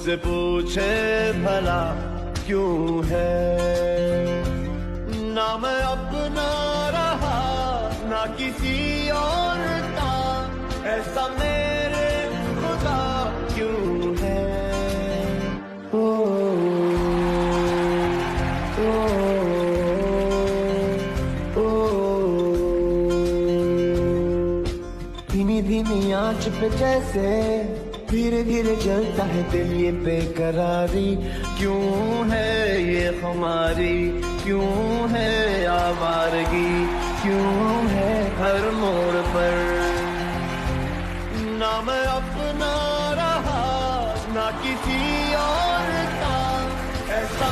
मुझसे पूछे भला क्यों है। ना मैं अपना रहा ना किसी और का, ऐसा मेरे खुदा क्यों है। ओ, ओ, ओ, धीमी धीमी आंच पे जैसे धीरे धीरे जलता है दिल, ये बेकरारी क्यों है ये हमारी, क्यों है आवारगी, क्यों है हर मोड़ पर। ना मैं अपना रहा ना किसी और का, ऐसा